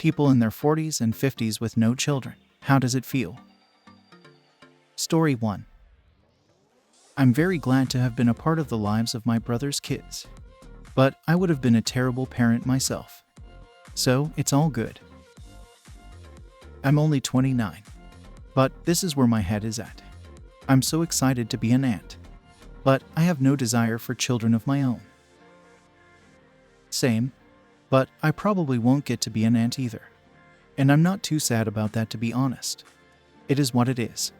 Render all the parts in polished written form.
People in their 40s and 50s with no children. How does it feel? Story 1. I'm very glad to have been a part of the lives of my brother's kids. But I would have been a terrible parent myself. So, it's all good. I'm only 29. But this is where my head is at. I'm so excited to be an aunt. But I have no desire for children of my own. Same. But I probably won't get to be an aunt either. And I'm not too sad about that, to be honest. It is what it is.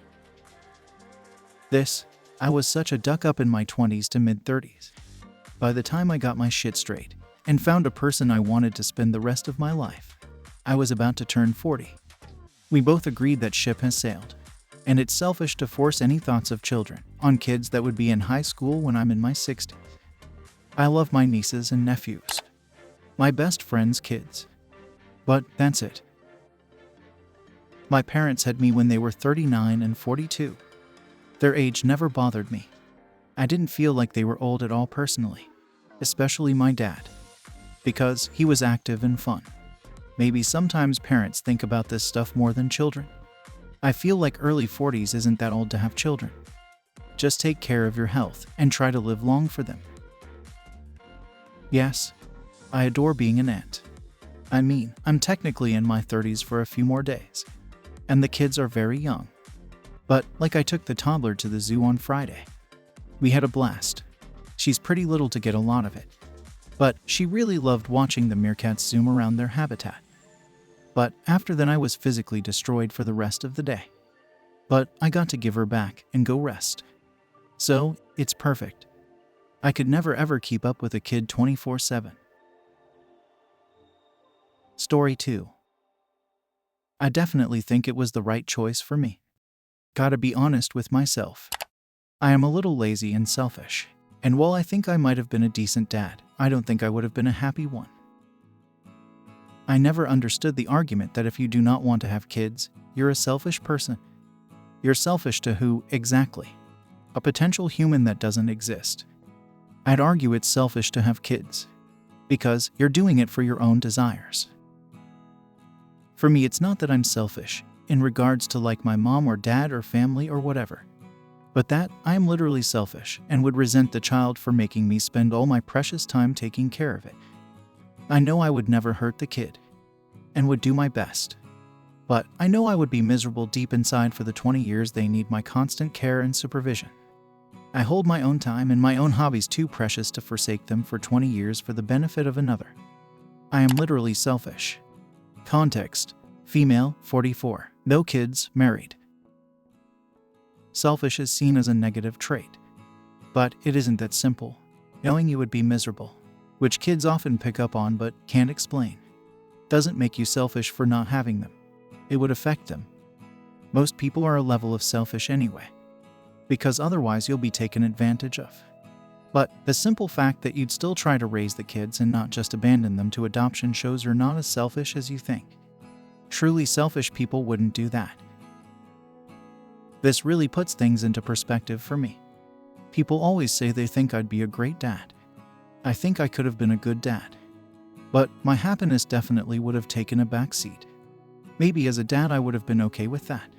I was such a duck up in my 20s to mid-30s. By the time I got my shit straight and found a person I wanted to spend the rest of my life, I was about to turn 40. We both agreed that ship has sailed, and it's selfish to force any thoughts of children on kids that would be in high school when I'm in my 60s. I love my nieces and nephews, my best friend's kids. But that's it. My parents had me when they were 39 and 42. Their age never bothered me. I didn't feel like they were old at all personally, especially my dad, because he was active and fun. Maybe sometimes parents think about this stuff more than children. I feel like early 40s isn't that old to have children. Just take care of your health and try to live long for them. Yes, I adore being an aunt. I mean, I'm technically in my 30s for a few more days, and the kids are very young. But, like, I took the toddler to the zoo on Friday. We had a blast. She's pretty little to get a lot of it, but she really loved watching the meerkats zoom around their habitat. But after then I was physically destroyed for the rest of the day. But I got to give her back and go rest. So, it's perfect. I could never ever keep up with a kid 24/7. Story 2. I definitely think it was the right choice for me. Gotta be honest with myself. I am a little lazy and selfish, and while I think I might have been a decent dad, I don't think I would have been a happy one. I never understood the argument that if you do not want to have kids, you're a selfish person. You're selfish to who, exactly? A potential human that doesn't exist. I'd argue it's selfish to have kids, because you're doing it for your own desires. For me, it's not that I'm selfish, in regards to like my mom or dad or family or whatever, but that I am literally selfish and would resent the child for making me spend all my precious time taking care of it. I know I would never hurt the kid, and would do my best. But I know I would be miserable deep inside for the 20 years they need my constant care and supervision. I hold my own time and my own hobbies too precious to forsake them for 20 years for the benefit of another. I am literally selfish. Context: female, 44, no kids, married. Selfish is seen as a negative trait. But it isn't that simple. Knowing you would be miserable, which kids often pick up on but can't explain, doesn't make you selfish for not having them. It would affect them. Most people are a level of selfish anyway, because otherwise you'll be taken advantage of. But the simple fact that you'd still try to raise the kids and not just abandon them to adoption shows you're not as selfish as you think. Truly selfish people wouldn't do that. This really puts things into perspective for me. People always say they think I'd be a great dad. I think I could have been a good dad. But my happiness definitely would have taken a back seat. Maybe as a dad I would have been okay with that,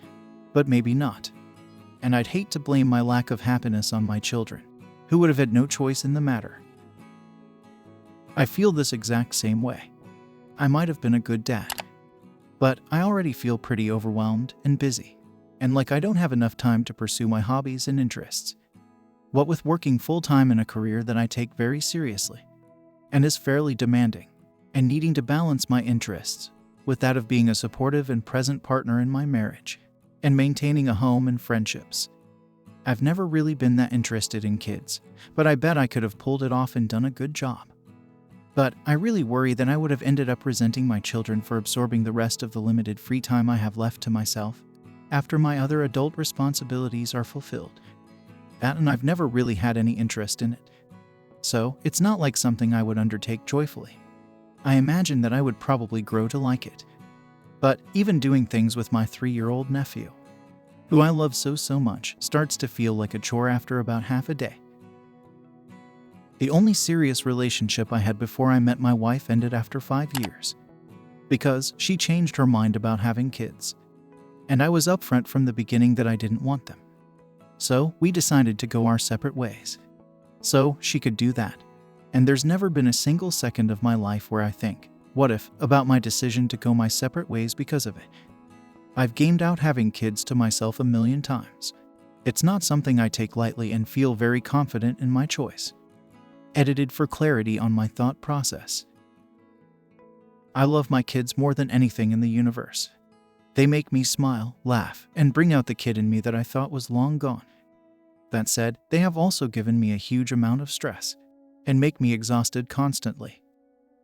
but maybe not. And I'd hate to blame my lack of happiness on my children, who would have had no choice in the matter. I feel this exact same way. I might have been a good dad, but I already feel pretty overwhelmed and busy, and like I don't have enough time to pursue my hobbies and interests. What with working full-time in a career that I take very seriously, and is fairly demanding, and needing to balance my interests with that of being a supportive and present partner in my marriage, and maintaining a home and friendships. I've never really been that interested in kids, but I bet I could have pulled it off and done a good job. But I really worry that I would have ended up resenting my children for absorbing the rest of the limited free time I have left to myself, after my other adult responsibilities are fulfilled. And I've never really had any interest in it. So, it's not like something I would undertake joyfully. I imagine that I would probably grow to like it. But even doing things with my 3-year-old nephew, who I love so much, starts to feel like a chore after about half a day. The only serious relationship I had before I met my wife ended after 5 years. because she changed her mind about having kids. And I was upfront from the beginning that I didn't want them. So we decided to go our separate ways. So she could do that. And there's never been a single second of my life where I think, what if, about my decision to go my separate ways because of it. I've gamed out having kids to myself a million times. It's not something I take lightly and feel very confident in my choice. Edited for clarity on my thought process. I love my kids more than anything in the universe. They make me smile, laugh, and bring out the kid in me that I thought was long gone. That said, they have also given me a huge amount of stress and make me exhausted constantly,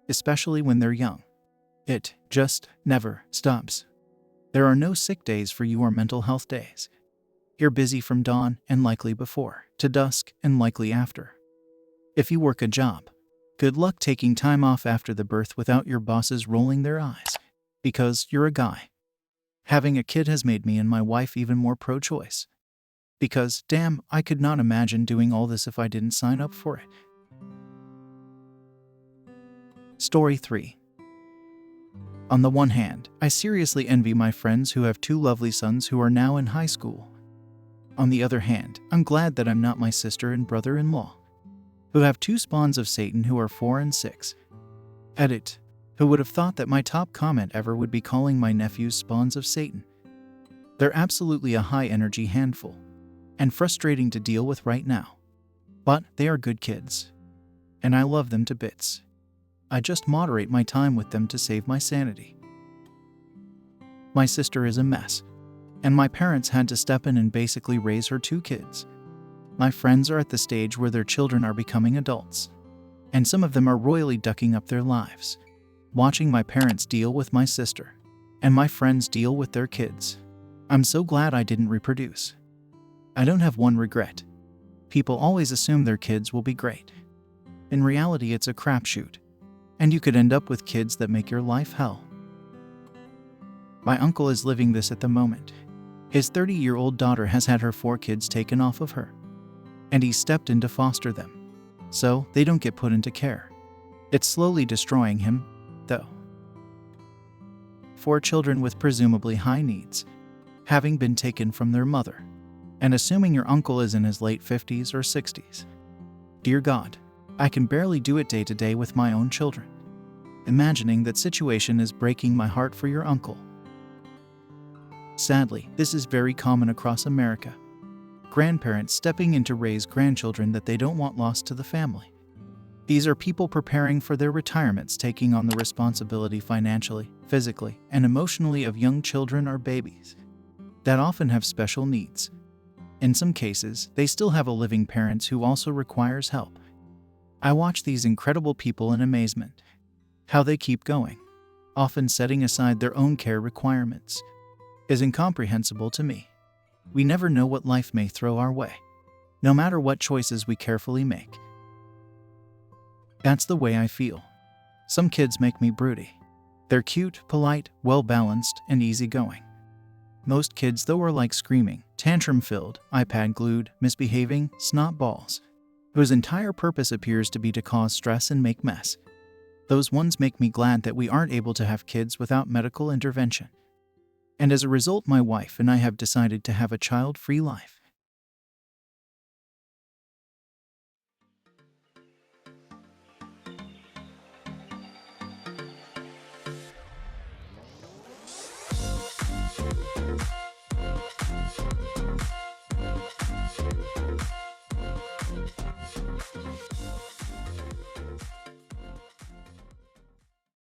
especially when they're young. It just never stops. There are no sick days for you or mental health days. You're busy from dawn and likely before, to dusk and likely after. If you work a job, good luck taking time off after the birth without your bosses rolling their eyes, because you're a guy. Having a kid has made me and my wife even more pro-choice. Because, damn, I could not imagine doing all this if I didn't sign up for it. Story 3. On the one hand, I seriously envy my friends who have 2 lovely sons who are now in high school. On the other hand, I'm glad that I'm not my sister and brother-in-law, who have 2 spawns of Satan who are 4 and 6. Edit. Who would have thought that my top comment ever would be calling my nephews spawns of Satan? They're absolutely a high-energy handful, and frustrating to deal with right now. But they are good kids, and I love them to bits. I just moderate my time with them to save my sanity. My sister is a mess, and my parents had to step in and basically raise her 2 kids. My friends are at the stage where their children are becoming adults, and some of them are royally ducking up their lives, watching my parents deal with my sister, and my friends deal with their kids. I'm so glad I didn't reproduce. I don't have one regret. People always assume their kids will be great. In reality, it's a crapshoot, and you could end up with kids that make your life hell. My uncle is living this at the moment. His 30-year-old daughter has had her 4 kids taken off of her, and he stepped in to foster them, so they don't get put into care. It's slowly destroying him, though. 4 children with presumably high needs, having been taken from their mother, and assuming your uncle is in his late 50s or 60s. Dear God, I can barely do it day to day with my own children. Imagining that situation is breaking my heart for your uncle. Sadly, this is very common across America. Grandparents stepping in to raise grandchildren that they don't want lost to the family. These are people preparing for their retirements, taking on the responsibility financially, physically, and emotionally of young children or babies that often have special needs. In some cases, they still have a living parent who also requires help. I watch these incredible people in amazement. How they keep going, often setting aside their own care requirements, is incomprehensible to me. We never know what life may throw our way, no matter what choices we carefully make. That's the way I feel. Some kids make me broody. They're cute, polite, well-balanced, and easygoing. Most kids, though, are like screaming, tantrum-filled, iPad-glued, misbehaving, snot balls, whose entire purpose appears to be to cause stress and make mess. Those ones make me glad that we aren't able to have kids without medical intervention. And as a result, my wife and I have decided to have a child-free life.